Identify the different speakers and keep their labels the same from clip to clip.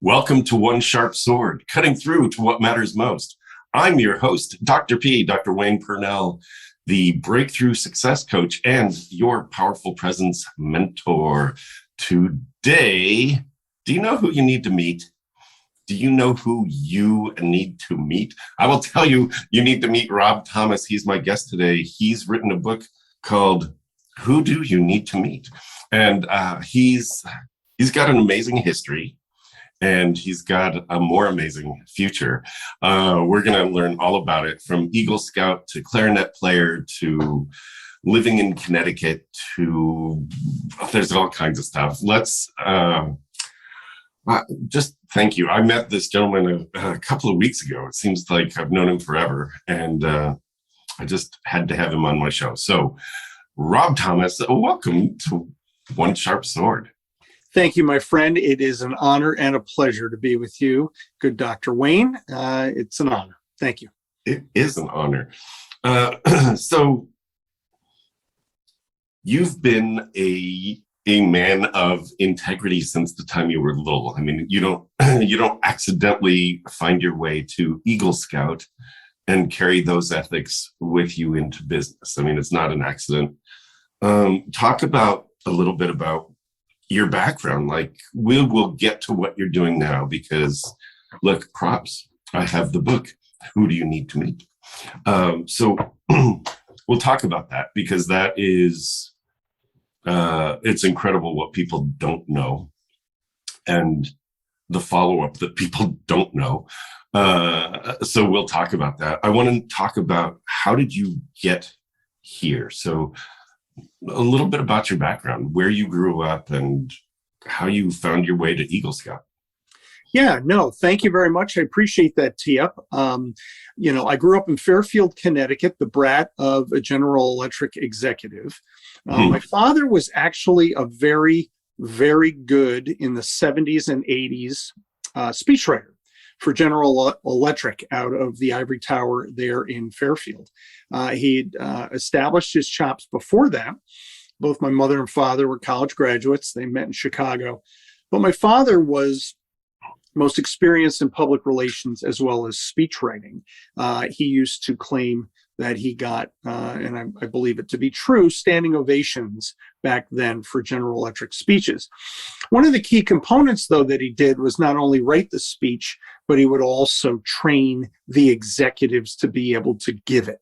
Speaker 1: Welcome to One Sharp Sword, cutting through to what matters most. I'm your host, Dr. P, Dr. Wayne Purnell, the breakthrough success coach and your powerful presence mentor. Today, do you know who you need to meet? Do you know who you need to meet? I will tell you, you need to meet Rob Thomas. He's my guest today. He's written a book called Who Do You Need to Meet? And he's got an amazing history. And he's got a more amazing future. We're going to learn all about it, from Eagle Scout to clarinet player to living in Connecticut to there's all kinds of stuff. Let's just thank you. I met this gentleman a couple of weeks ago. It seems like I've known him forever, and I just had to have him on my show. So, Rob Thomas, welcome to One Sharp Sword.
Speaker 2: Thank you, my friend. It is an honor and a pleasure to be with you. Good Dr. Wayne. It's an honor. Thank you.
Speaker 1: It is an honor. So you've been a man of integrity since the time you were little. I mean, you don't accidentally find your way to Eagle Scout and carry those ethics with you into business. I mean, it's not an accident. Talk about a little bit about your background. Like, we'll get to what you're doing now, because look, props, I have the book, Who Do You Need to Meet? So we'll talk about that, because that is it's incredible what people don't know, and the follow-up that people don't know. So we'll talk about that. I want to talk about, how did you get here? So a little bit about your background, where you grew up, and how you found your way to Eagle Scout.
Speaker 2: Yeah, no, thank you very much. I appreciate that tee up. I grew up in Fairfield, Connecticut, the brat of a General Electric executive. My father was actually a very, very good, in the 70s and 80s, speechwriter for General Electric out of the Ivory Tower there in Fairfield. He'd established his chops before that. Both my mother and father were college graduates. They met in Chicago. But my father was most experienced in public relations as well as speech writing. He used to claim that he got, and I believe it to be true, standing ovations back then for General Electric speeches. One of the key components, though, that he did was not only write the speech, but he would also train the executives to be able to give it.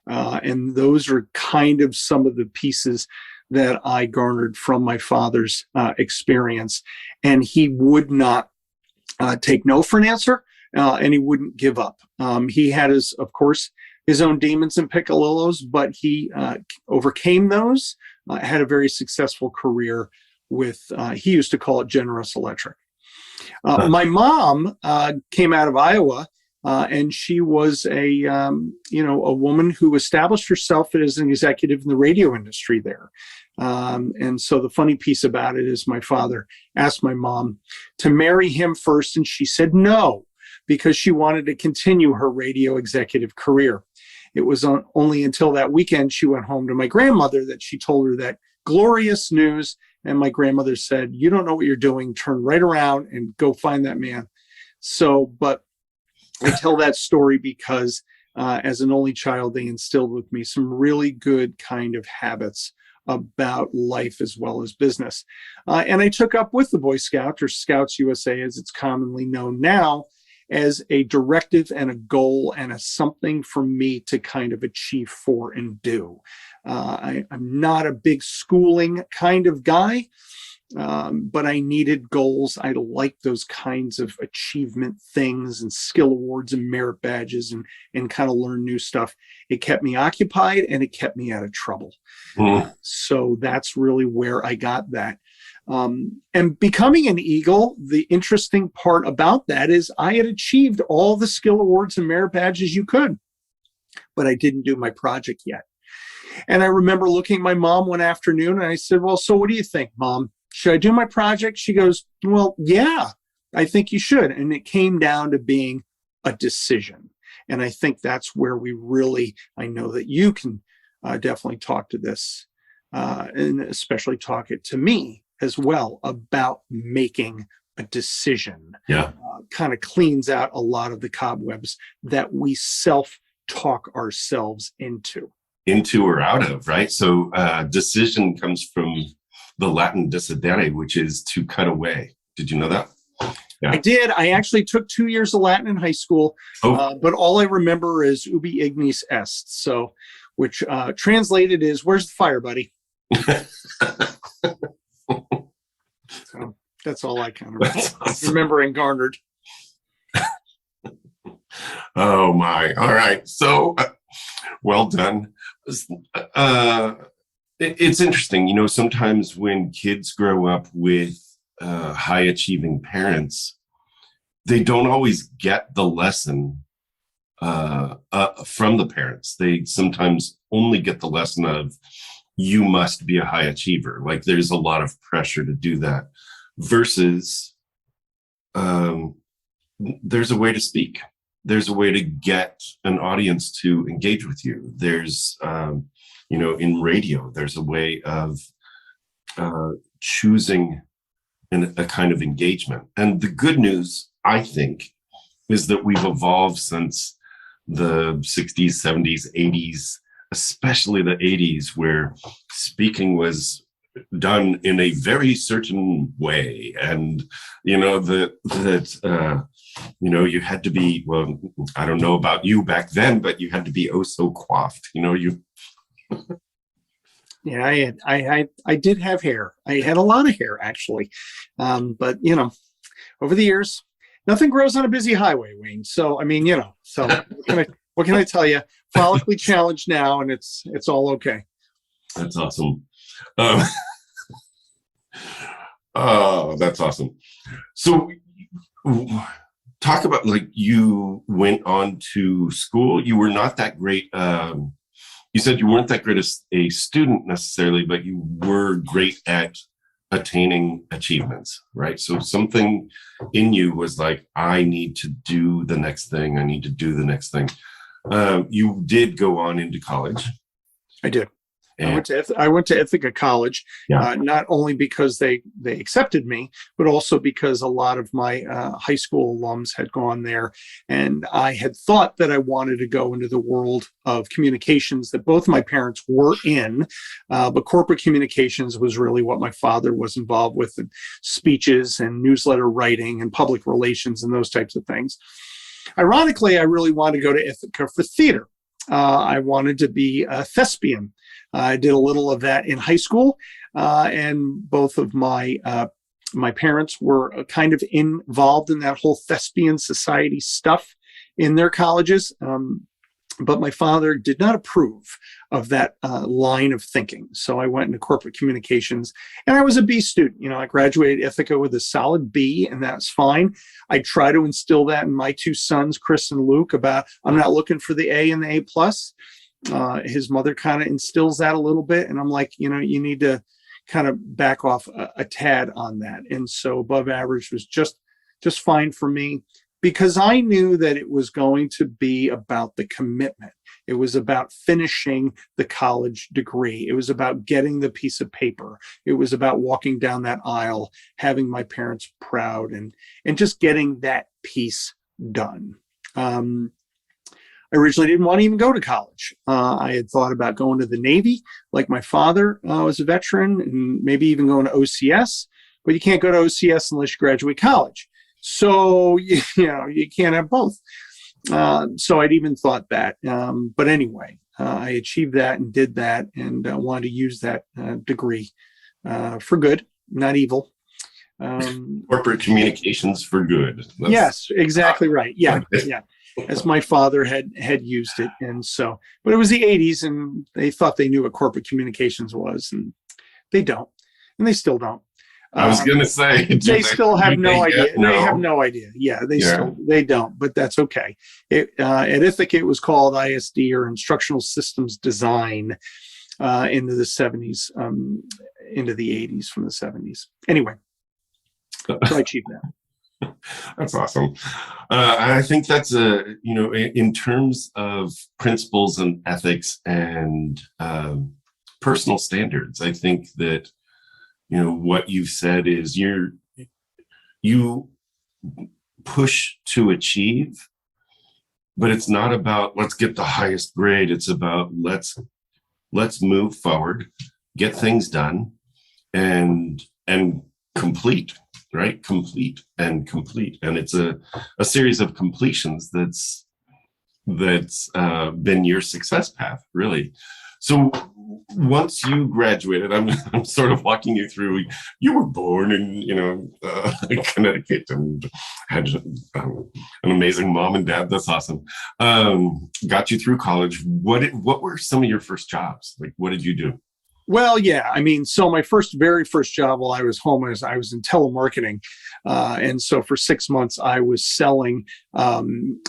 Speaker 2: And those are kind of some of the pieces that I garnered from my father's experience. And he would not take no for an answer, and he wouldn't give up. He had of course, his own demons and piccolillos, but he overcame those, had a very successful career with, he used to call it Generous Electric. My mom came out of Iowa, and she was a woman who established herself as an executive in the radio industry there. And so the funny piece about it is, my father asked my mom to marry him first, and she said no, because she wanted to continue her radio executive career. It was only until that weekend she went home to my grandmother that she told her that glorious news. And my grandmother said, "You don't know what you're doing. Turn right around and go find that man." So, but I tell that story because as an only child, they instilled with me some really good kind of habits about life as well as business. And I took up with the Boy Scout, or Scouts USA as it's commonly known now, as a directive and a goal and a something for me to kind of achieve for and do. I'm not a big schooling kind of guy, but I needed goals. I like those kinds of achievement things and skill awards and merit badges, and kind of learn new stuff. It kept me occupied, and it kept me out of trouble. So that's really where I got that. And becoming an Eagle, the interesting part about that is I had achieved all the skill awards and merit badges you could, but I didn't do my project yet. And I remember looking at my mom one afternoon, and I said, "Well, so what do you think, Mom? Should I do my project?" She goes, "Well, yeah, I think you should." And it came down to being a decision. And I think that's where we really, I know that you can definitely talk to this, and especially talk it to me as well, about making a decision
Speaker 1: Yeah.
Speaker 2: kind of cleans out a lot of the cobwebs that we self-talk ourselves into.
Speaker 1: Into or out of, right? So decision comes from the Latin decidere, which is to cut away. Did you know that? Yeah.
Speaker 2: I did. I actually took 2 years of Latin in high school, but all I remember is ubi ignis est. So, which translated is, "Where's the fire, buddy?" So that's all I kind of remember and garnered.
Speaker 1: Oh my! All right, so well done. It's interesting, sometimes when kids grow up with high achieving parents, they don't always get the lesson from the parents. They sometimes only get the lesson of, you must be a high achiever. Like there's a lot of pressure to do that versus there's a way to speak. There's a way to get an audience to engage with you. There's, in radio, there's a way of choosing a kind of engagement. And the good news, I think, is that we've evolved since the 60s, 70s, 80s, especially the 80s, where speaking was done in a very certain way. And, you had to be, well, I don't know about you back then, but you had to be oh so coiffed,
Speaker 2: Yeah, I did have hair. I had a lot of hair actually, but over the years, nothing grows on a busy highway, Wayne. So I mean, so what can I tell you? Follically challenged now, and it's all okay.
Speaker 1: That's awesome. Oh, that's awesome. So, talk about, like, you went on to school. You were not that great. You said you weren't that great as a student necessarily, but you were great at attaining achievements, right? So something in you was like, I need to do the next thing. I need to do the next thing. You did go on into college.
Speaker 2: I did. I went to Ithaca College, not only because they accepted me, but also because a lot of my high school alums had gone there, and I had thought that I wanted to go into the world of communications that both my parents were in, but corporate communications was really what my father was involved with, and speeches and newsletter writing and public relations and those types of things. Ironically, I really wanted to go to Ithaca for theater. I wanted to be a thespian. I did a little of that in high school, and both of my parents were kind of involved in that whole thespian society stuff in their colleges. But my father did not approve of that line of thinking. So I went into corporate communications, and I was a B student. I graduated Ithaca with a solid B, and that's fine. I try to instill that in my two sons, Chris and Luke, about I'm not looking for the A and the A plus. His mother kind of instills that a little bit, and I'm like, you need to kind of back off a tad on that. And so above average was just fine for me, because I knew that it was going to be about the commitment. It was about finishing the college degree. It was about getting the piece of paper. It was about walking down that aisle, having my parents proud, and just getting that piece done. I originally didn't want to even go to college. I had thought about going to the Navy, like my father was a veteran, and maybe even going to OCS, but you can't go to OCS unless you graduate college. So, you can't have both. So I'd even thought that. But anyway, I achieved that and did that, and wanted to use that degree for good, not evil.
Speaker 1: Corporate communications for good.
Speaker 2: Yes, exactly right. Yeah, yeah. As my father had used it. And so, but it was the 80s, and they thought they knew what corporate communications was, and they don't, and they still don't.
Speaker 1: I was going to say,
Speaker 2: they still have no idea. No. They have no idea. Yeah, they don't, but that's okay. At Ithaca, it was called ISD, or Instructional Systems Design, into the 70s, into the 80s, from the 70s. Anyway, so I achieved that.
Speaker 1: That's awesome. I think that's in terms of principles and ethics and personal standards, I think that, what you've said is you push to achieve, but it's not about let's get the highest grade. It's about let's move forward, get things done, and complete, right? Complete and complete. And it's a series of completions that's been your success path, really. So once you graduated, I'm sort of walking you through. You were born in Connecticut and had an amazing mom and dad. That's awesome. Got you through college. What were some of your first jobs? Like, what did you do?
Speaker 2: Well, yeah. I mean, so my very first job while I was home I was in telemarketing. And so for 6 months, I was selling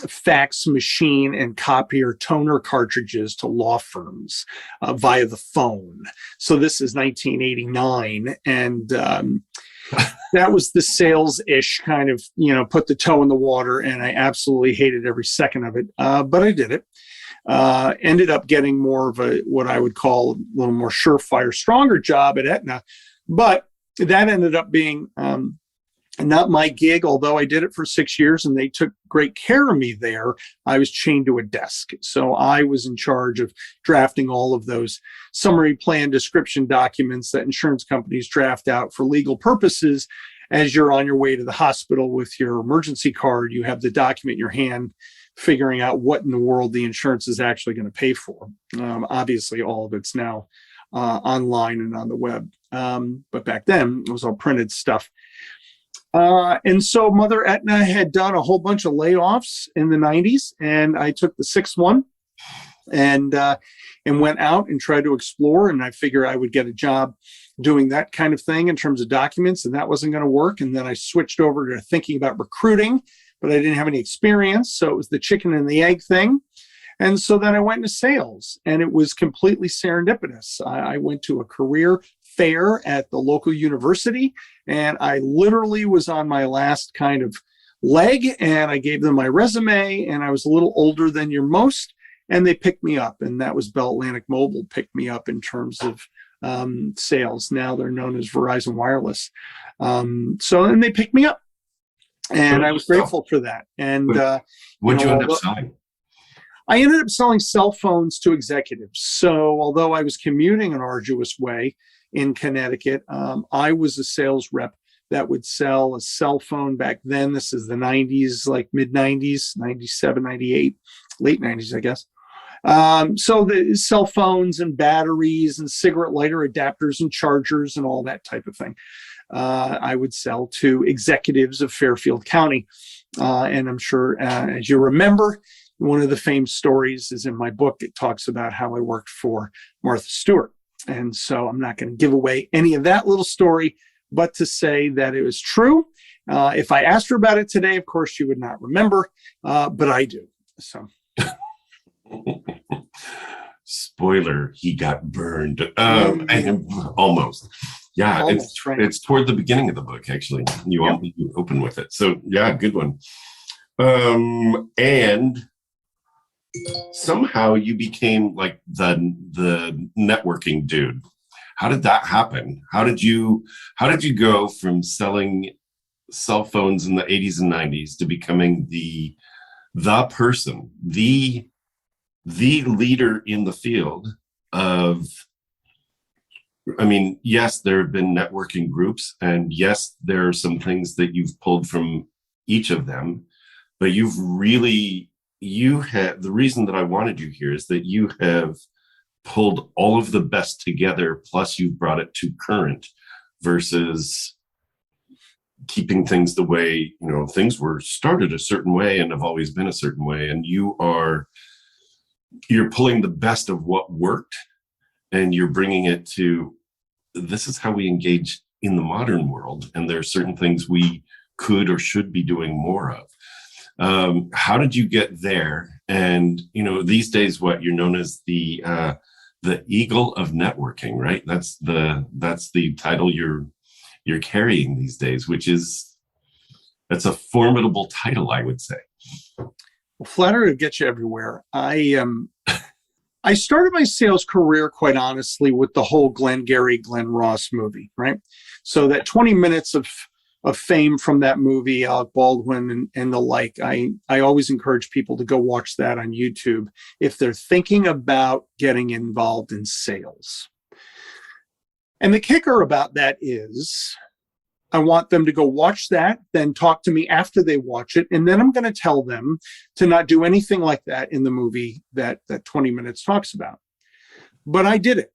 Speaker 2: fax machine and copier toner cartridges to law firms via the phone. So this is 1989. And that was the sales-ish kind of, put the toe in the water. And I absolutely hated every second of it. But I did it. Ended up getting more of what I would call a little more surefire, stronger job at Aetna. But that ended up being not my gig, although I did it for 6 years and they took great care of me there. I was chained to a desk. So I was in charge of drafting all of those summary plan description documents that insurance companies draft out for legal purposes. As you're on your way to the hospital with your emergency card, you have the document in your hand, figuring out what in the world the insurance is actually going to pay for. Obviously, all of it's now online and on the web. But back then, it was all printed stuff. And so Mother Aetna had done a whole bunch of layoffs in the 90s, and I took the sixth one and went out and tried to explore. And I figured I would get a job doing that kind of thing in terms of documents, and that wasn't going to work. And then I switched over to thinking about recruiting, but I didn't have any experience. So it was the chicken and the egg thing. And so then I went into sales, and it was completely serendipitous. I went to a career fair at the local university, and I literally was on my last kind of leg, and I gave them my resume, and I was a little older than your most, and they picked me up. And that was Bell Atlantic Mobile picked me up in terms of sales. Now they're known as Verizon Wireless. And they picked me up, and I was grateful for that. And
Speaker 1: what did you end up selling?
Speaker 2: I ended up selling cell phones to executives. So although I was commuting an arduous way in Connecticut, I was a sales rep that would sell a cell phone back then. This is the 90s, like mid 90s, 97, 98, late 90s, I guess. So the cell phones and batteries and cigarette lighter adapters and chargers and all that type of thing. I would sell to executives of Fairfield County. And I'm sure, as you remember, one of the famous stories is in my book. It talks about how I worked for Martha Stewart. And so I'm not going to give away any of that little story, but to say that it was true. If I asked her about it today, of course, she would not remember, but I do. So.
Speaker 1: Spoiler, he got burned. Almost. Yeah,
Speaker 2: Almost, right.
Speaker 1: It's toward the beginning of the book, actually. You open with it. So, yeah, good one. And somehow you became like the networking dude. How did that happen? How did you go from selling cell phones in the 80s and 90s to becoming the person, the leader in the field of, I mean, yes, there have been networking groups, and yes, there are some things that you've pulled from each of them, but you had, the reason that I wanted you here is that you have pulled all of the best together, plus you've brought it to current versus keeping things the way, things were started a certain way and have always been a certain way. And you're pulling the best of what worked and you're bringing it to, this is how we engage in the modern world. And there are certain things we could or should be doing more of. How did you get there? And, these days, you're known as the eagle of networking, right? That's the title you're carrying these days, that's a formidable title, I would say.
Speaker 2: Well, flattery will get you everywhere. I started my sales career, quite honestly, with the whole Glenn Ross movie, right? So that 20 minutes of of fame from that movie, Alec Baldwin and the like. I always encourage people to go watch that on YouTube if they're thinking about getting involved in sales. And the kicker about that is I want them to go watch that, then talk to me after they watch it. And then I'm going to tell them to not do anything like that in the movie that 20 minutes talks about. But I did it.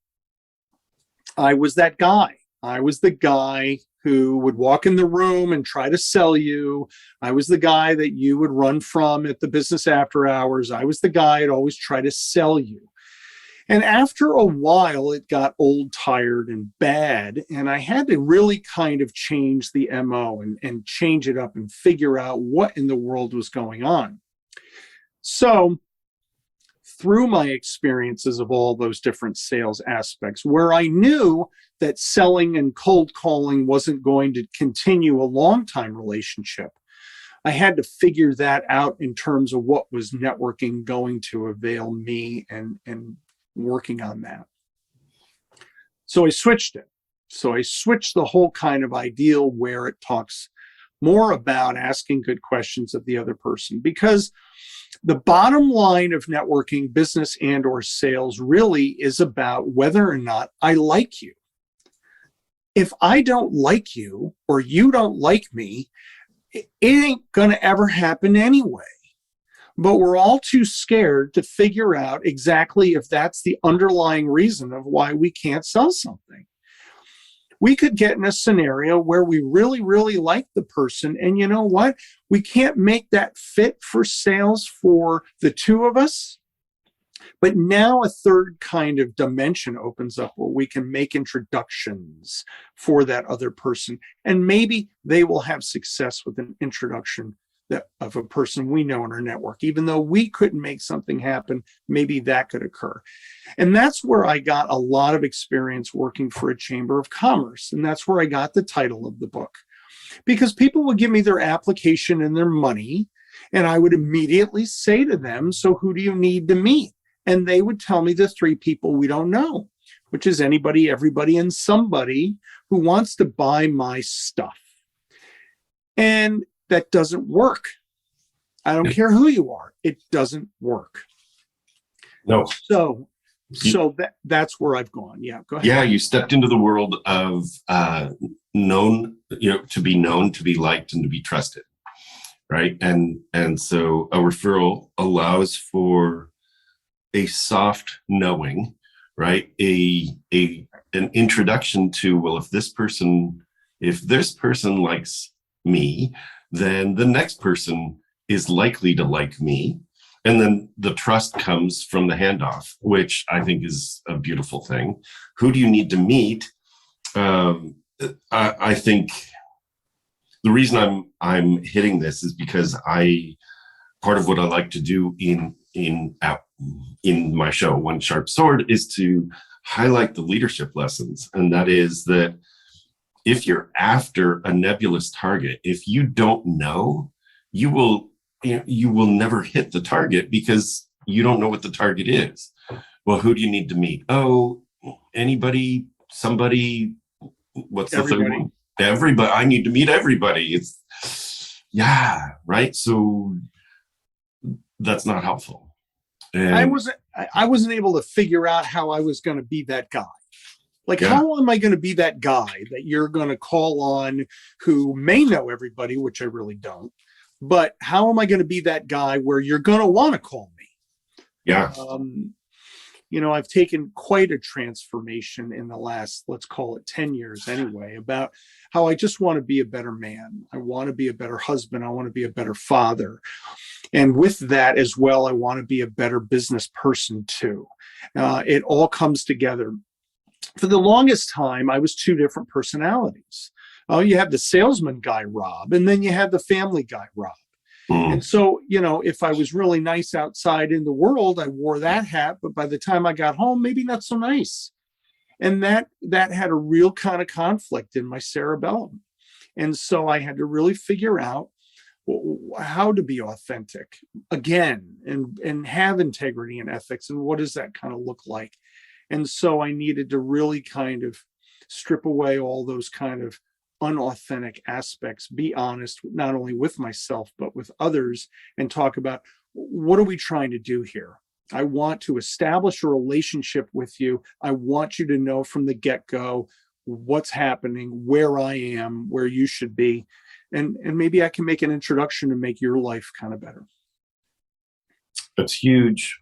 Speaker 2: I was that guy. I was the guy who would walk in the room and try to sell you. I was the guy that you would run from at the business after hours. I was the guy that always try to sell you. And after a while, it got old, tired, and bad. And I had to really kind of change the MO and change it up and figure out what in the world was going on. So through my experiences of all those different sales aspects, where I knew that selling and cold calling wasn't going to continue a long-time relationship, I had to figure that out in terms of what was networking going to avail me and working on that. So I switched it. So I switched the whole kind of ideal where it talks more about asking good questions of the other person, because the bottom line of networking, business and or sales, really is about whether or not I like you. If I don't like you or you don't like me, it ain't going to ever happen anyway. But we're all too scared to figure out exactly if that's the underlying reason of why we can't sell something. We could get in a scenario where we really, really like the person. And you know what? We can't make that fit for sales for the two of us. But now a third kind of dimension opens up where we can make introductions for that other person. And maybe they will have success with an introduction of a person we know in our network. Even though we couldn't make something happen, maybe that could occur. And that's where I got a lot of experience working for a chamber of commerce. And that's where I got the title of the book, because people would give me their application and their money, and I would immediately say to them, so who do you need to meet? And they would tell me the three people we don't know, which is anybody, everybody, and somebody who wants to buy my stuff. And that doesn't work. I don't care who you are. It doesn't work.
Speaker 1: No.
Speaker 2: So that's where I've gone. Yeah, go ahead.
Speaker 1: Yeah, you stepped into the world of known, to be known, to be liked, and to be trusted, right? And so a referral allows for a soft knowing, right? An introduction to, well, if this person likes me, then the next person is likely to like me. And then the trust comes from the handoff, which I think is a beautiful thing. Who do you need to meet? I think the reason I'm hitting this is because part of what I like to do in my show, One Sharp Sword, is to highlight the leadership lessons. And that is that if you're after a nebulous target, if you don't know, you will never hit the target because you don't know what the target is. Well, who do you need to meet? Oh, anybody, somebody, what's everybody. The third one? Everybody. I need to meet everybody. Right. So that's not helpful. And
Speaker 2: I wasn't able to figure out how I was going to be that guy. Like, how am I going to be that guy that you're going to call on who may know everybody, which I really don't, but how am I going to be that guy where you're going to want to call me?
Speaker 1: Yeah.
Speaker 2: I've taken quite a transformation in the last, let's call it 10 years anyway, about how I just want to be a better man. I want to be a better husband. I want to be a better father. And with that as well, I want to be a better business person too. It all comes together. For the longest time, I was two different personalities. You have the salesman guy, Rob, and then you have the family guy, Rob. And so, if I was really nice outside in the world, I wore that hat. But by the time I got home, maybe not so nice. And that had a real kind of conflict in my cerebellum. And so I had to really figure out how to be authentic again and have integrity and ethics. And what does that kind of look like? And so I needed to really kind of strip away all those kind of unauthentic aspects, be honest, not only with myself, but with others, and talk about, what are we trying to do here? I want to establish a relationship with you. I want you to know from the get-go what's happening, where I am, where you should be. And maybe I can make an introduction to make your life kind of better.
Speaker 1: That's huge.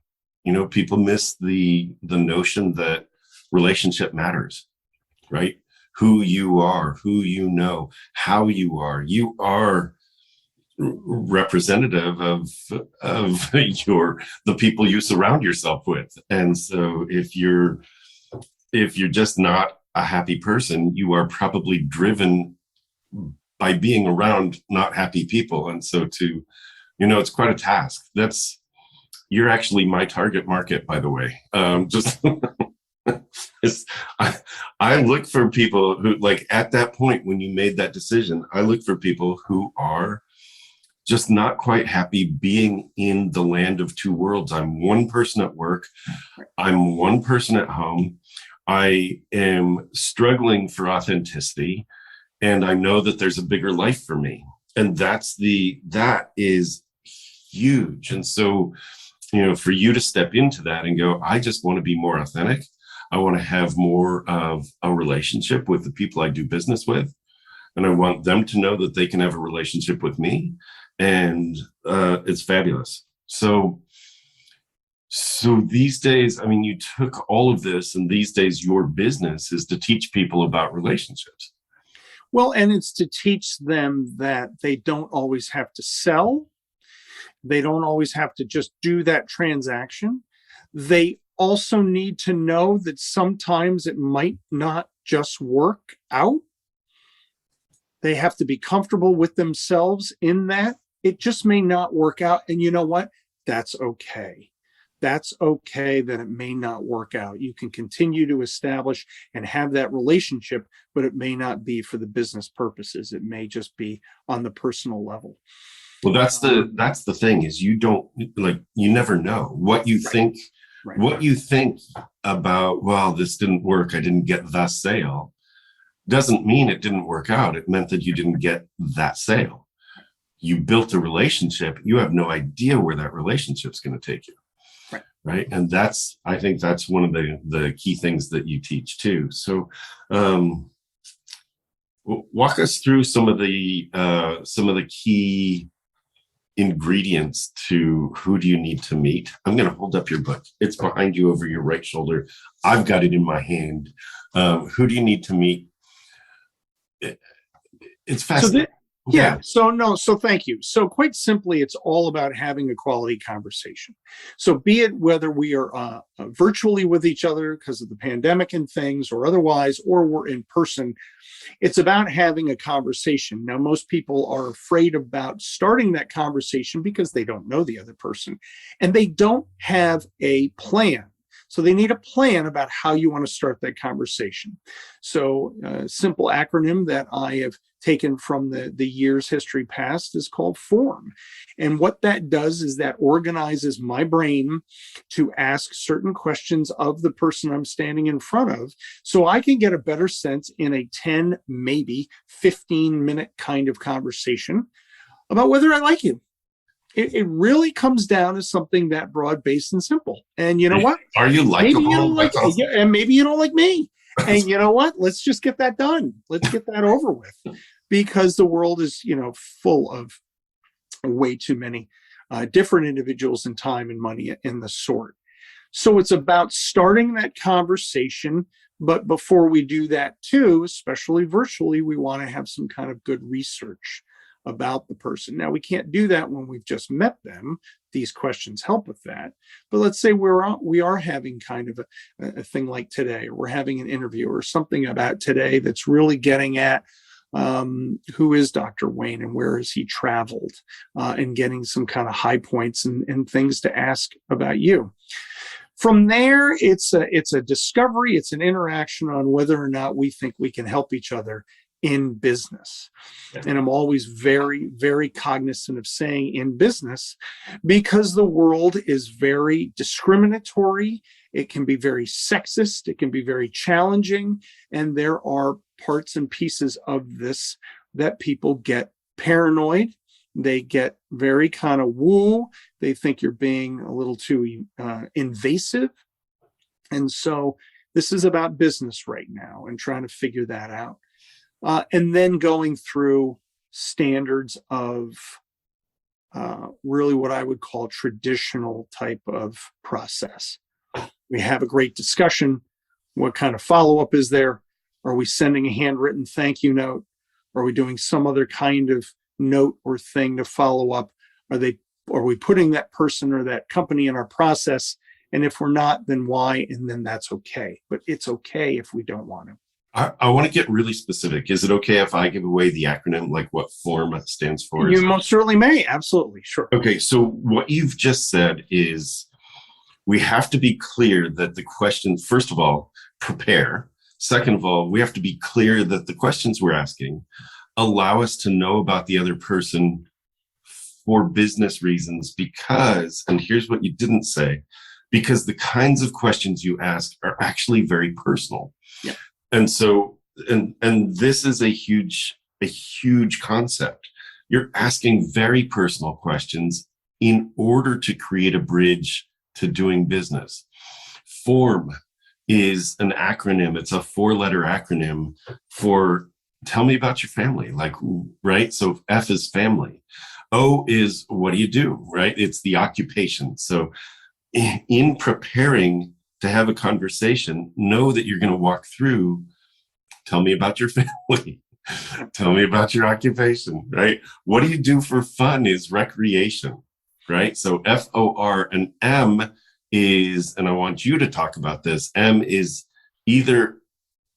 Speaker 1: People miss the notion that relationship matters, right? Who you are, who you know, how you are. You are representative of the people you surround yourself with. And so if you're just not a happy person, you are probably driven by being around not happy people. And so it's quite a task. You're actually my target market, by the way. Just I look for people who, like, at that point when you made that decision, I look for people who are just not quite happy being in the land of two worlds. I'm one person at work. I'm one person at home. I am struggling for authenticity, and I know that there's a bigger life for me. And that is huge. And so, for you to step into that and go, I just want to be more authentic. I want to have more of a relationship with the people I do business with. And I want them to know that they can have a relationship with me. And it's fabulous. So these days, you took all of this, and these days your business is to teach people about relationships.
Speaker 2: Well, and it's to teach them that they don't always have to sell. They don't always have to just do that transaction. They also need to know that sometimes it might not just work out. They have to be comfortable with themselves in that. It just may not work out. And you know what? That's okay. That's okay that it may not work out. You can continue to establish and have that relationship, but it may not be for the business purposes. It may just be on the personal level.
Speaker 1: Well, that's the thing, is you never know what you think. Right. What you think about, well, this didn't work, I didn't get the sale, doesn't mean it didn't work out. It meant that you didn't get that sale. You built a relationship. You have no idea where that relationship's going to take you. Right. And I think that's one of the key things that you teach too. So walk us through some of the key ingredients to who do you need to meet. I'm going to hold up your book. It's behind you over your right shoulder. I've got it in my hand. Who do you need to meet? It's fascinating.
Speaker 2: So thank you. So quite simply, it's all about having a quality conversation. So be it whether we are virtually with each other because of the pandemic and things, or otherwise, or we're in person, it's about having a conversation. Now, most people are afraid about starting that conversation because they don't know the other person and they don't have a plan. So they need a plan about how you want to start that conversation. So a simple acronym that I have taken from the year's history past is called FORM. And what that does is that organizes my brain to ask certain questions of the person I'm standing in front of, so I can get a better sense in a 10, maybe 15-minute kind of conversation about whether I like you. It really comes down to something that broad-based and simple. And you know what?
Speaker 1: Are you likable?
Speaker 2: Maybe you don't like, awesome. And maybe you don't like me. And you know what? Let's just get that done. Let's get that over with, because the world is, full of way too many different individuals and time and money in the sort. So it's about starting that conversation. But before we do that too, especially virtually, we want to have some kind of good research about the person. Now, we can't do that when we've just met them. These questions help with that. But let's say we are having kind of a thing like today, or we're having an interview or something about today that's really getting at who is Dr. Wayne and where has he traveled, and getting some kind of high points and things to ask about you. From there, it's a discovery, it's an interaction on whether or not we think we can help each other in business. And I'm always very, very cognizant of saying in business, because the world is very discriminatory. It can be very sexist. It can be very challenging. And there are parts and pieces of this that people get paranoid. They get very kind of woo. They think you're being a little too invasive. And so this is about business right now and trying to figure that out. And then going through standards of really what I would call traditional type of process. We have a great discussion. What kind of follow-up is there? Are we sending a handwritten thank you note? Are we doing some other kind of note or thing to follow up? Are we putting that person or that company in our process? And if we're not, then why? And then that's okay. But it's okay if we don't want to.
Speaker 1: I want to get really specific. Is it okay if I give away the acronym, like what form stands for?
Speaker 2: You most certainly may. Absolutely. Sure.
Speaker 1: Okay. So what you've just said is we have to be clear that the questions, first of all, prepare. Second of all, we have to be clear that the questions we're asking allow us to know about the other person for business reasons because, and here's what you didn't say, because the kinds of questions you ask are actually very personal.
Speaker 2: Yeah.
Speaker 1: And so, and this is a huge concept. You're asking very personal questions in order to create a bridge to doing business. FORM is an acronym. It's a 4-letter acronym for tell me about your family, like, right? So F is family. O is what do you do, right? It's the occupation. So in preparing to have a conversation, know that you're going to walk through, tell me about your family, tell me about your occupation, right? What do you do for fun is recreation, right? So FOR and M is, and I want you to talk about this, M is either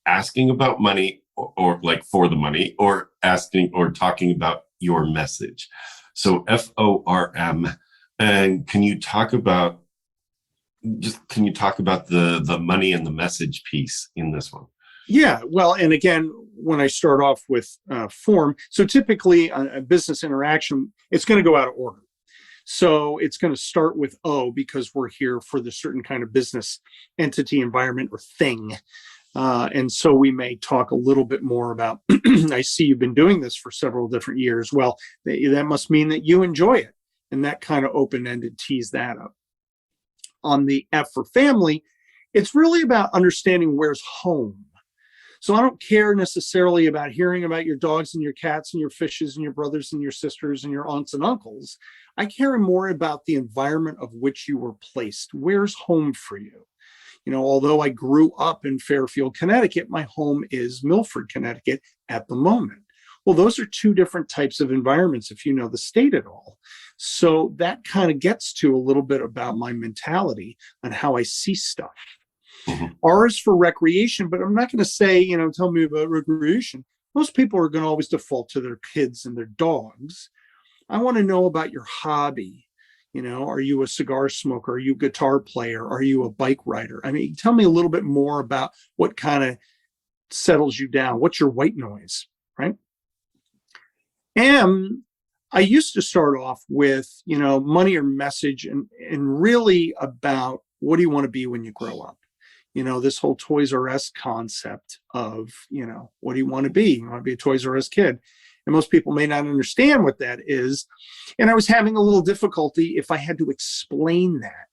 Speaker 1: asking about money or like for the money or asking or talking about your message. So FORM. And can you talk about the money and the message piece in this one?
Speaker 2: Yeah, well, and again, when I start off with form, so typically a business interaction, it's going to go out of order. So it's going to start with O because we're here for the certain kind of business entity, environment, or thing. And so we may talk a little bit more about, I see you've been doing this for several different years. Well, that must mean that you enjoy it. And that kind of open-ended tees that up. On the F for family, it's really about understanding where's home. So I don't care necessarily about hearing about your dogs and your cats and your fishes and your brothers and your sisters and your aunts and uncles. I care more about the environment of which you were placed. Where's home for you? You know, although I grew up in Fairfield, Connecticut, my home is Milford, Connecticut at the moment. Well, those are two different types of environments if you know the state at all. So that kind of gets to a little bit about my mentality and how I see stuff. Mm-hmm. R is for recreation, but I'm not going to say, you know, tell me about recreation. Most people are going to always default to their kids and their dogs. I want to know about your hobby. You know, are you a cigar smoker? Are you a guitar player? Are you a bike rider? I mean, tell me a little bit more about what kind of settles you down. What's your white noise, right? M, I used to start off with, you know, money or message and really about what do you want to be when you grow up? You know, this whole Toys R Us concept of, you know, what do you want to be? You want to be a Toys R Us kid. And most people may not understand what that is. And I was having a little difficulty if I had to explain that.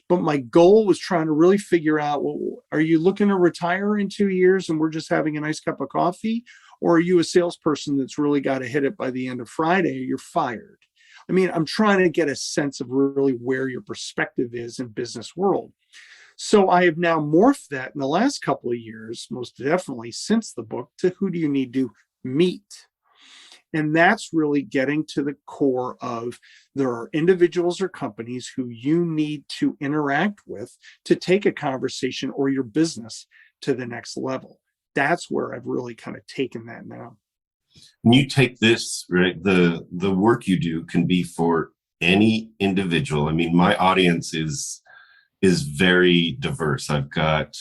Speaker 2: But my goal was trying to really figure out, well, are you looking to retire in 2 years and we're just having a nice cup of coffee? Or are you a salesperson that's really got to hit it by the end of Friday or you're fired? I mean, I'm trying to get a sense of really where your perspective is in business world. So I have now morphed that in the last couple of years, most definitely since the book, to who do you need to meet? And that's really getting to the core of there are individuals or companies who you need to interact with to take a conversation or your business to the next level. That's where I've really kind of taken that now.
Speaker 1: When you take this, right, the work you do can be for any individual. I mean, my audience is very diverse. I've got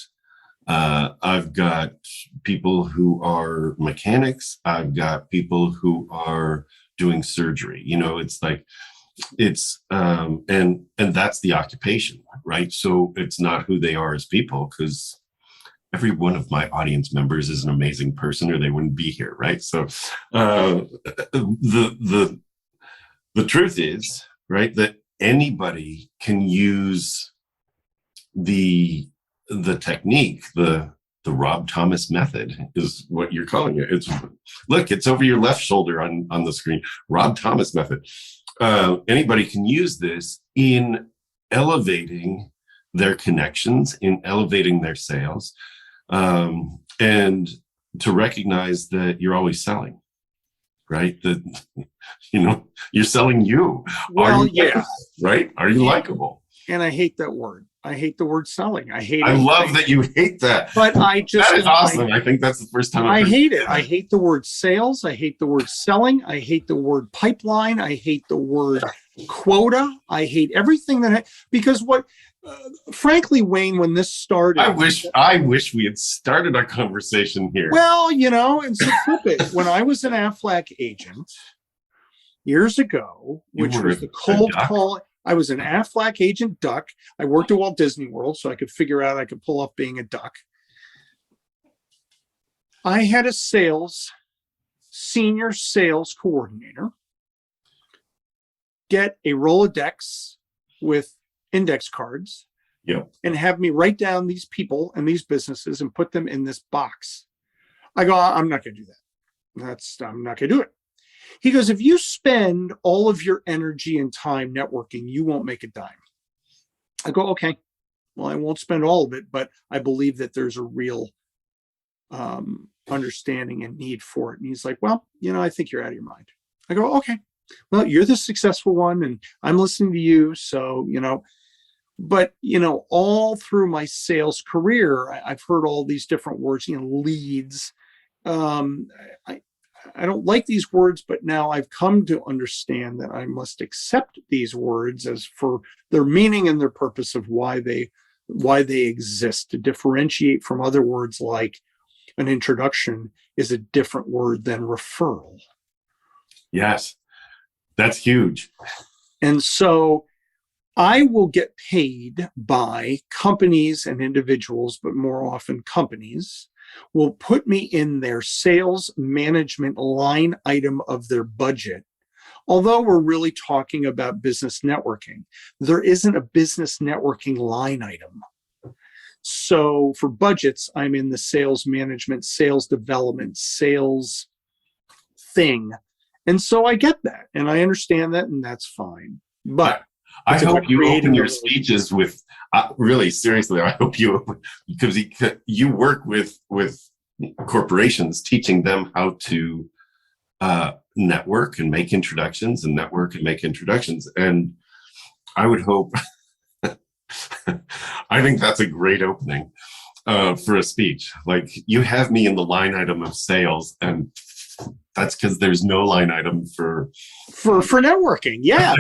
Speaker 1: people who are mechanics. I've got people who are doing surgery. You know, it's like and that's the occupation, right? So it's not who they are as people because every one of my audience members is an amazing person, or they wouldn't be here, right? So the truth is, right, that anybody can use the technique, the Rob Thomas method is what you're calling it. It's over your left shoulder on the screen. Rob Thomas method. Anybody can use this in elevating their connections, in elevating their sales, and to recognize that you're always selling, right? That, you're selling you.
Speaker 2: Well, yeah.
Speaker 1: Right? Are you likable?
Speaker 2: And I hate that word. I hate the word selling. I hate it.
Speaker 1: I love that you hate that.
Speaker 2: But I just...
Speaker 1: That is awesome. I think that's the first time
Speaker 2: I hate it. I hate the word sales. I hate the word selling. I hate the word pipeline. I hate the word quota. I hate everything because frankly, Wayne, when this started...
Speaker 1: I wish we had started our conversation here.
Speaker 2: Well, and so flip it. When I was an Aflac agent years ago, which was the cold call... I was an Aflac agent duck. I worked at Walt Disney World, so I could figure out I could pull off being a duck. I had a senior sales coordinator get a Rolodex with index cards and have me write down these people and these businesses and put them in this box. I go, I'm not going to do that. I'm not going to do it. He goes, if you spend all of your energy and time networking, you won't make a dime. I go, okay, well, I won't spend all of it, but I believe that there's a real understanding and need for it. And he's like, well, I think you're out of your mind. I go, okay, well, you're the successful one and I'm listening to you. So, but, all through my sales career, I've heard all these different words, leads. I don't like these words, but now I've come to understand that I must accept these words as for their meaning and their purpose of why they exist, to differentiate from other words like an introduction is a different word than referral.
Speaker 1: Yes, that's huge.
Speaker 2: And so I will get paid by companies and individuals, but more often companies will put me in their sales management line item of their budget. Although we're really talking about business networking, there isn't a business networking line item. So for budgets, I'm in the sales management, sales development, sales thing. And so I get that and I understand that, and that's fine. But
Speaker 1: I hope you open your speeches with really seriously. I hope you, because you work with corporations, teaching them how to network and make introductions, and network and make introductions. And I would hope, I think that's a great opening for a speech. Like, you have me in the line item of sales, and that's because there's no line item for
Speaker 2: networking. Yeah,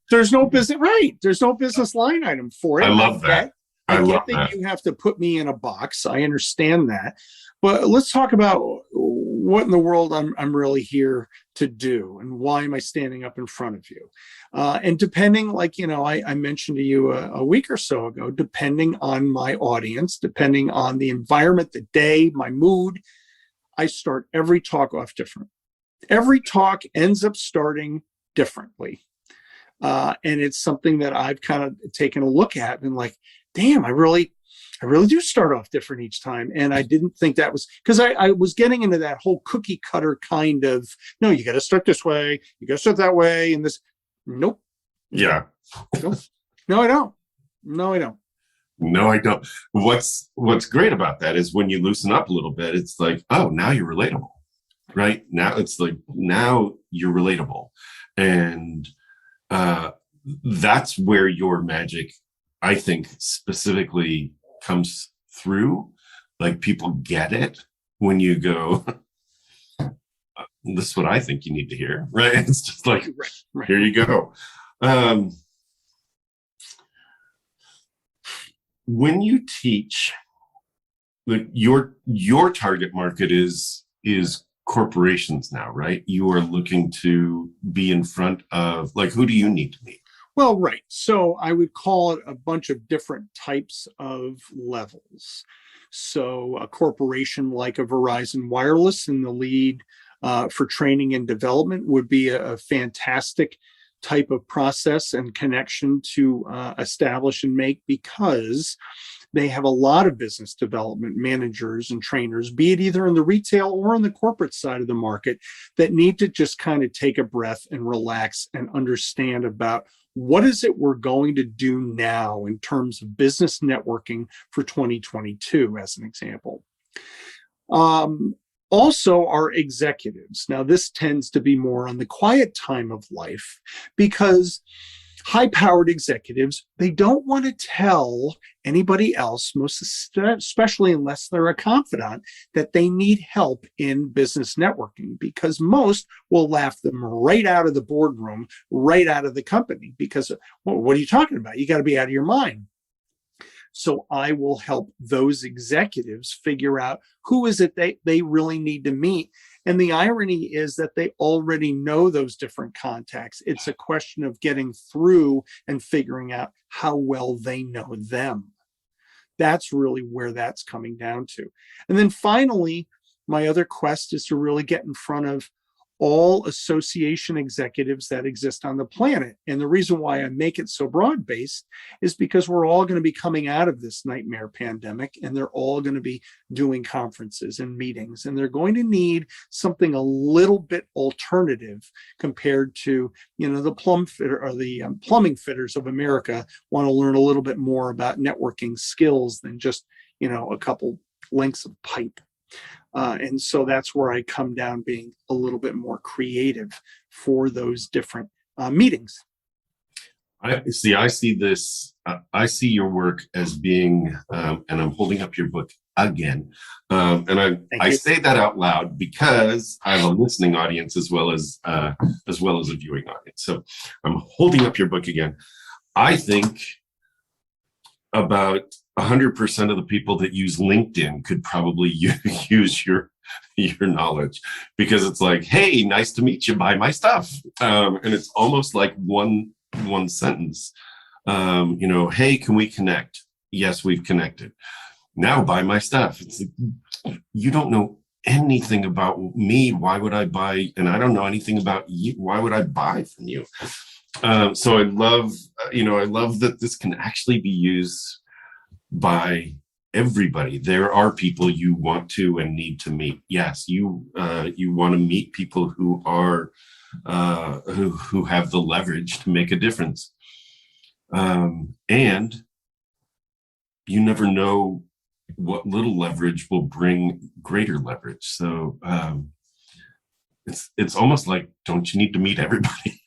Speaker 2: there's no business, right? There's no business line item for it.
Speaker 1: I love that.
Speaker 2: I get that you have to put me in a box. I understand that. But let's talk about what in the world I'm really here to do, and why am I standing up in front of you? And depending, I mentioned to you a week or so ago, depending on my audience, depending on the environment, the day, my mood, I start every talk off different. Every talk ends up starting differently. And it's something that I've kind of taken a look at and like, damn, I really do start off different each time. And I didn't think that was because I was getting into that whole cookie cutter kind of, no, you got to start this way, you got to start that way. And this, nope.
Speaker 1: Yeah.
Speaker 2: Nope. No, I don't. No, I don't.
Speaker 1: No, I don't. What's great about that is when you loosen up a little bit, it's like, oh, now you're relatable, right? Now it's like, now you're relatable. And that's where your magic, I think, specifically comes through. Like, people get it when you go, this is what I think you need to hear, right? It's just like, right. Here you go. When you teach, your target market is corporations now, right? You are looking to be in front of, like, who do you need to meet?
Speaker 2: Well, right. So I would call it a bunch of different types of levels. So a corporation like a Verizon Wireless in the lead for training and development would be a fantastic type of process and connection to establish and make, because they have a lot of business development managers and trainers, be it either in the retail or on the corporate side of the market, that need to just kind of take a breath and relax and understand about what is it we're going to do now in terms of business networking for 2022, as an example. Also, our executives. Now, this tends to be more on the quiet time of life, because high-powered executives, they don't want to tell anybody else, most especially unless they're a confidant, that they need help in business networking, because most will laugh them right out of the boardroom, right out of the company, because, well, what are you talking about? You got to be out of your mind. So I will help those executives figure out who is it they really need to meet. And the irony is that they already know those different contacts. It's a question of getting through and figuring out how well they know them. That's really where that's coming down to. And then finally, my other quest is to really get in front of all association executives that exist on the planet. And the reason why I make it so broad-based is because we're all going to be coming out of this nightmare pandemic, and they're all going to be doing conferences and meetings, and they're going to need something a little bit alternative compared to, the plumbing fitters of America want to learn a little bit more about networking skills than just, a couple lengths of pipe. And so that's where I come down being a little bit more creative for those different meetings.
Speaker 1: I see this. I see your work as being, and I'm holding up your book again, and I say that out loud because I have a listening audience as well as a viewing audience. So I'm holding up your book again. I think about 100% of the people that use LinkedIn could probably use your knowledge, because it's like, hey, nice to meet you, buy my stuff, and it's almost like one sentence. Hey, can we connect? Yes, we've connected. Now buy my stuff. It's like, you don't know anything about me. Why would I buy? And I don't know anything about you. Why would I buy from you? So I love that this can actually be used by everybody. There are people you want to and need to meet. Yes, you want to meet people who are who have the leverage to make a difference, and you never know what little leverage will bring greater leverage. So it's almost like, don't you need to meet everybody?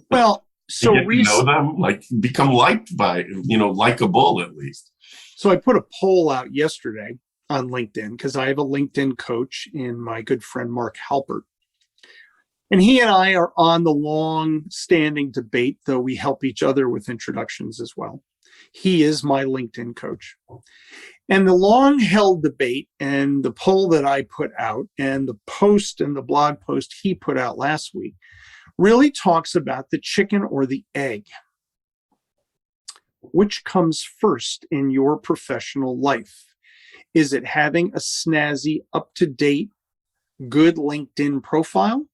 Speaker 2: Well, so
Speaker 1: know them, like become liked by, likable at least.
Speaker 2: So I put a poll out yesterday on LinkedIn, because I have a LinkedIn coach in my good friend Mark Halpert. And he and I are on the long-standing debate, though we help each other with introductions as well. He is my LinkedIn coach. And the long-held debate and the poll that I put out and the post and the blog post he put out last week really talks about the chicken or the egg. Which comes first in your professional life? Is it having a snazzy, up-to-date, good LinkedIn profile?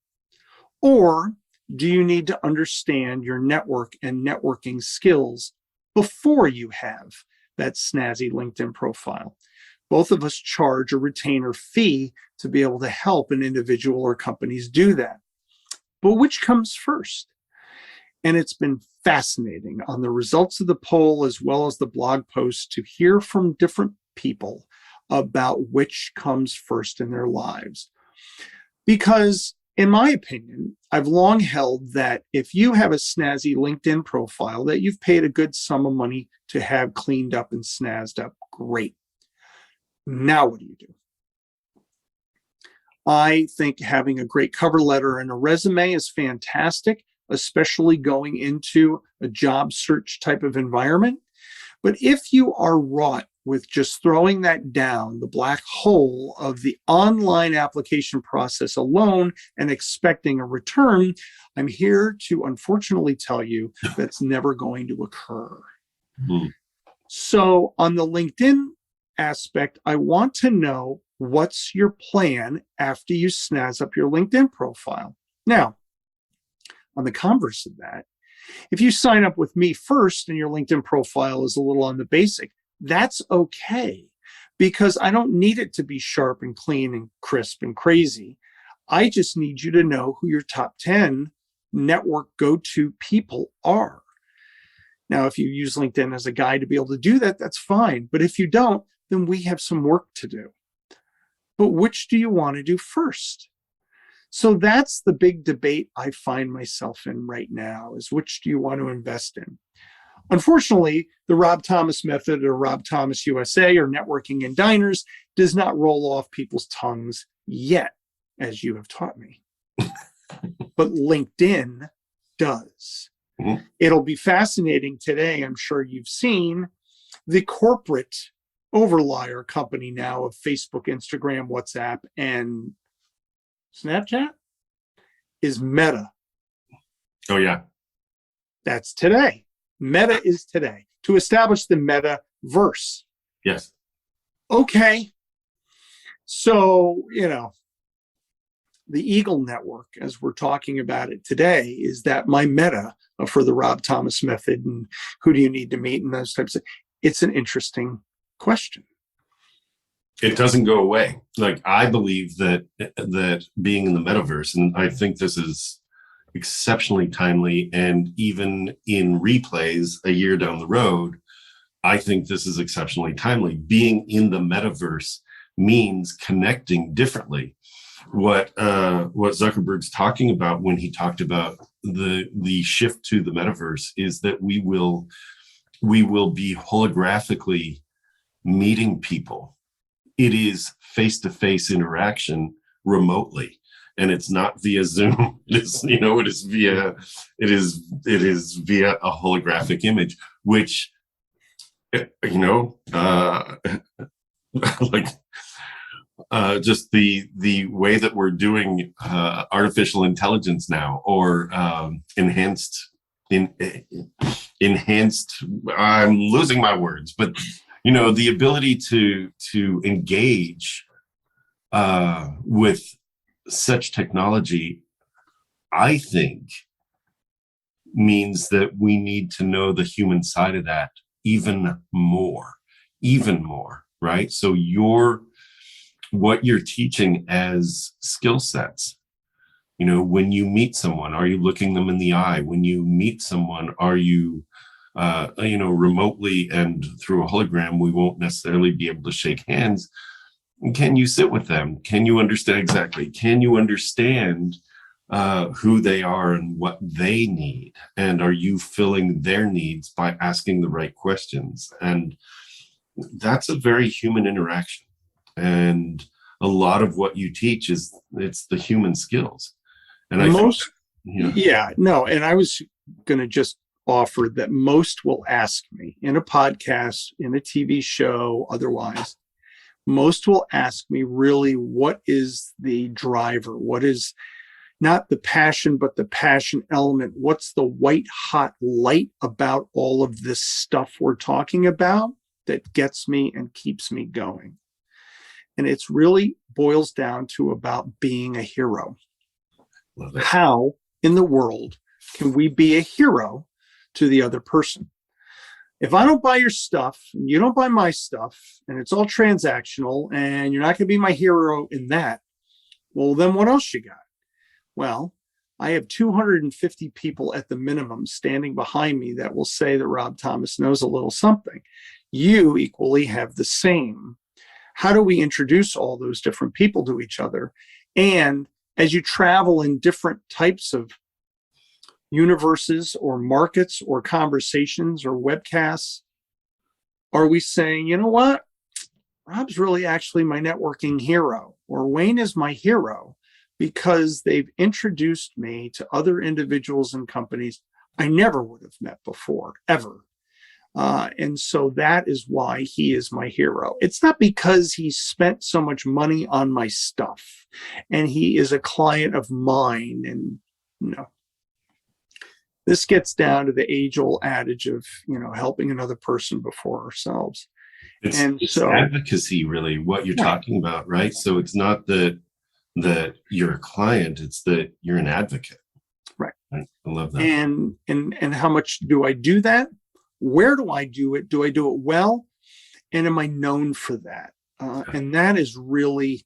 Speaker 2: Or do you need to understand your network and networking skills before you have that snazzy LinkedIn profile? Both of us charge a retainer fee to be able to help an individual or companies do that. But which comes first? And it's been fascinating on the results of the poll as well as the blog posts to hear from different people about which comes first in their lives. Because in my opinion, I've long held that if you have a snazzy LinkedIn profile that you've paid a good sum of money to have cleaned up and snazzed up, great. Now what do you do? I think having a great cover letter and a resume is fantastic, especially going into a job search type of environment. But if you are wrought with just throwing that down the black hole of the online application process alone and expecting a return, I'm here to unfortunately tell you that's never going to occur.
Speaker 1: Mm.
Speaker 2: So on the LinkedIn aspect, I want to know what's your plan after you snazz up your LinkedIn profile. Now, on the converse of that, if you sign up with me first and your LinkedIn profile is a little on the basic, that's okay, because I don't need it to be sharp and clean and crisp and crazy. I just need you to know who your top 10 network go-to people are. Now, if you use LinkedIn as a guide to be able to do that, that's fine. But if you don't, then we have some work to do. But which do you want to do first? So that's the big debate I find myself in right now, is which do you want to invest in? Unfortunately, the Rob Thomas method or Rob Thomas USA or networking in diners does not roll off people's tongues yet, as you have taught me. But LinkedIn does.
Speaker 1: Mhm.
Speaker 2: It'll be fascinating today. I'm sure you've seen the corporate overlier company now of Facebook, Instagram, WhatsApp, and Snapchat is Meta.
Speaker 1: Oh, yeah.
Speaker 2: That's today. Meta is today, to establish the Metaverse.
Speaker 1: Yes.
Speaker 2: Okay. So, the Eagle Network, as we're talking about it today, is that my meta for the Rob Thomas method and who do you need to meet and those types of, it's an interesting question.
Speaker 1: It doesn't go away. Like, I believe that being in the metaverse, and I think this is exceptionally timely, and even in replays a year down the road, I think this is exceptionally timely. Being in the metaverse means connecting differently. What Zuckerberg's talking about when he talked about the shift to the metaverse is that we will be holographically meeting people. It is face-to-face interaction remotely, and it's not via Zoom. It is via a holographic image, which just the way that we're doing artificial intelligence now, or enhanced. I'm losing my words, but the ability to engage with such technology, I think, means that we need to know the human side of that even more, right? So what you're teaching as skill sets, when you meet someone, are you looking them in the eye? When you meet someone, are you remotely and through a hologram, we won't necessarily be able to shake hands. Can you sit with them? Can you understand exactly? Can you understand who they are and what they need? And are you filling their needs by asking the right questions? And that's a very human interaction. And a lot of what you teach it's the human skills. And I think,
Speaker 2: and I was going to just offer that most will ask me in a podcast, in a TV show, otherwise, most will ask me really, what is the driver? What is not the passion, but the passion element? What's the white hot light about all of this stuff we're talking about that gets me and keeps me going? And it's really boils down to about being a hero. How in the world can we be a hero to the other person? If I don't buy your stuff and you don't buy my stuff and it's all transactional and you're not going to be my hero in that, well, then what else you got? Well, I have 250 people at the minimum standing behind me that will say that Rob Thomas knows a little something. You equally have the same. How do we introduce all those different people to each other? And as you travel in different types of universes or markets or conversations or webcasts, are we saying, you know what? Rob's really actually my networking hero, or Wayne is my hero because they've introduced me to other individuals and companies I never would have met before, ever. And so that is why he is my hero. It's not because he spent so much money on my stuff and he is a client of mine. And no, this gets down to the age-old adage of, helping another person before ourselves.
Speaker 1: It's advocacy, really, what you're talking about, right? So it's not that you're a client, it's that you're an advocate.
Speaker 2: Right.
Speaker 1: I love that.
Speaker 2: And how much do I do that? Where do I do it? Do I do it well? And am I known for that? And that is the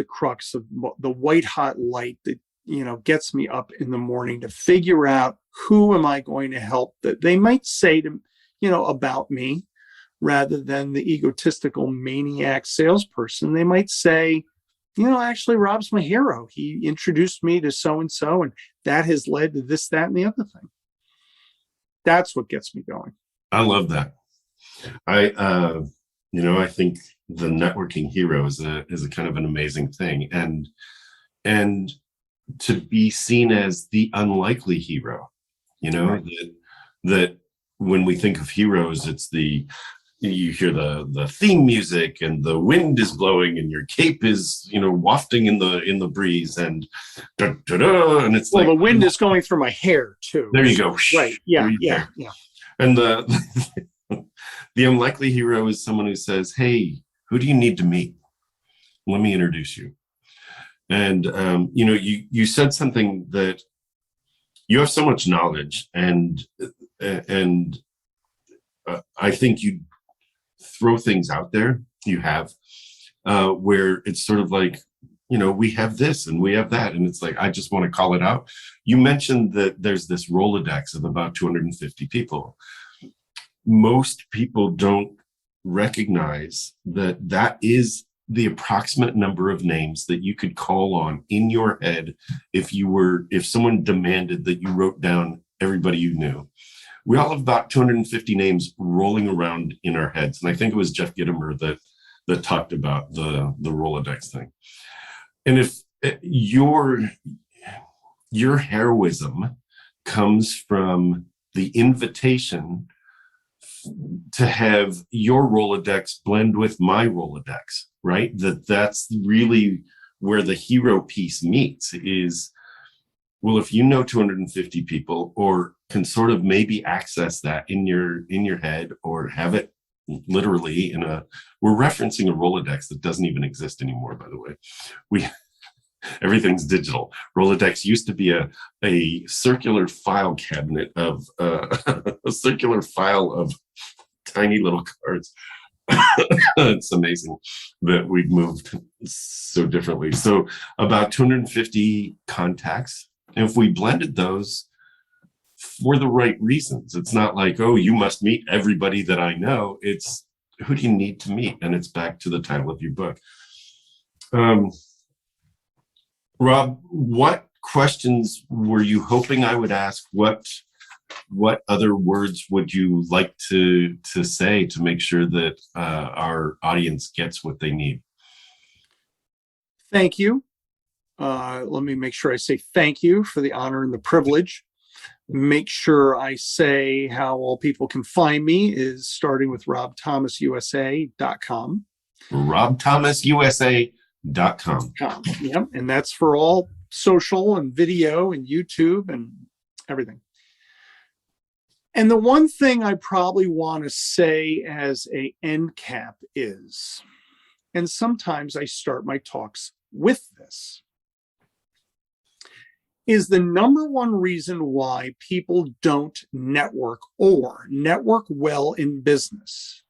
Speaker 2: crux of the white hot light that, gets me up in the morning to figure out who am I going to help that they might say to, about me, rather than the egotistical maniac salesperson. They might say, actually, Rob's my hero. He introduced me to so-and-so, and that has led to this, that, and the other thing. That's what gets me going.
Speaker 1: I love that. I think the networking hero is a kind of an amazing thing, and to be seen as the unlikely hero, that when we think of heroes, it's you hear the theme music and the wind is blowing and your cape is wafting in the breeze and and it's
Speaker 2: the wind is going through my hair too.
Speaker 1: There you go.
Speaker 2: Right. Yeah.
Speaker 1: And the unlikely hero is someone who says, hey, who do you need to meet? Let me introduce you. And you said something that you have so much knowledge, and I think you throw things out there. You have where it's sort of like, we have this and we have that, and it's like, I just want to call it out. You mentioned that there's this Rolodex of about 250 people. Most people don't recognize that is the approximate number of names that you could call on in your head if someone demanded that you wrote down everybody you knew. We all have about 250 names rolling around in our heads. And I think it was Jeff Gitomer that talked about the Rolodex thing. And if your heroism comes from the invitation to have your Rolodex blend with my Rolodex, right? That's really where the hero piece meets is, well, if you know 250 people or can sort of maybe access that in your head or have it literally we're referencing a Rolodex that doesn't even exist anymore, by the way. Everything's digital. Rolodex used to be a circular file cabinet of a circular file of tiny little cards. It's amazing that we've moved so differently. So about 250 contacts. And if we blended those for the right reasons, it's not like, oh, you must meet everybody that I know. It's who do you need to meet? And it's back to the title of your book. Rob, what questions were you hoping I would ask? What other words would you like to say to make sure that our audience gets what they need?
Speaker 2: Thank you. Let me make sure I say thank you for the honor and the privilege. Make sure I say how all people can find me is starting with robthomasusa.com.
Speaker 1: robthomasusa.com.
Speaker 2: Yeah, and that's for all social and video and YouTube and everything. And the one thing I probably want to say as an end cap is, and sometimes I start my talks with this, is the number one reason why people don't network or network well in business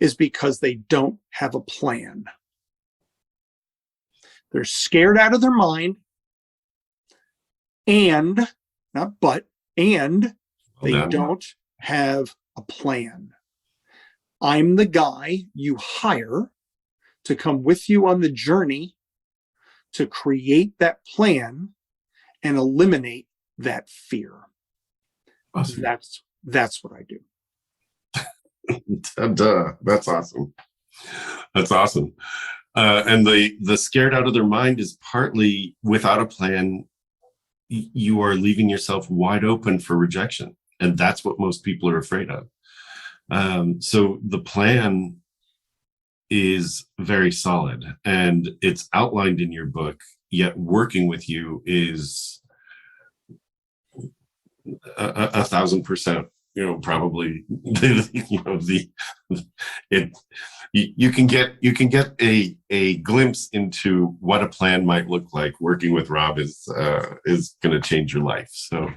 Speaker 2: is because they don't have a plan. They're scared out of their mind, and not but, and they don't have a plan. I'm the guy you hire to come with you on the journey to create that plan and eliminate that fear.
Speaker 1: Awesome.
Speaker 2: That's what I do.
Speaker 1: Duh. That's awesome. That's awesome. And the scared out of their mind is partly without a plan, you are leaving yourself wide open for rejection. And that's what most people are afraid of. So the plan is very solid and it's outlined in your book, yet working with you is 1,000%, probably, it, you can get a glimpse into what a plan might look like. Working with Rob is going to change your life. So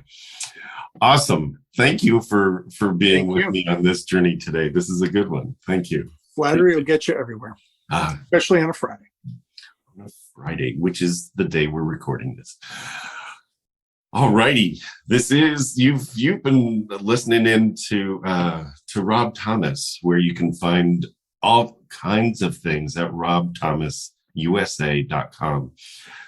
Speaker 1: awesome. Thank you for being with me on this journey today. This is a good one. Thank you.
Speaker 2: Flattery will get you everywhere, especially on a Friday.
Speaker 1: On a Friday, which is the day we're recording this. All righty. This is you've been listening in to Rob Thomas, where you can find all kinds of things at robthomasusa.com.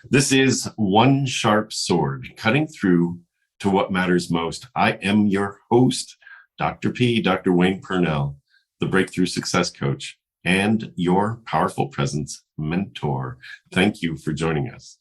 Speaker 1: This is One Sharp Sword, cutting through to what matters most. I am your host, Dr. Wayne Purnell, the Breakthrough Success Coach, and your Powerful Presence mentor. Thank you for joining us.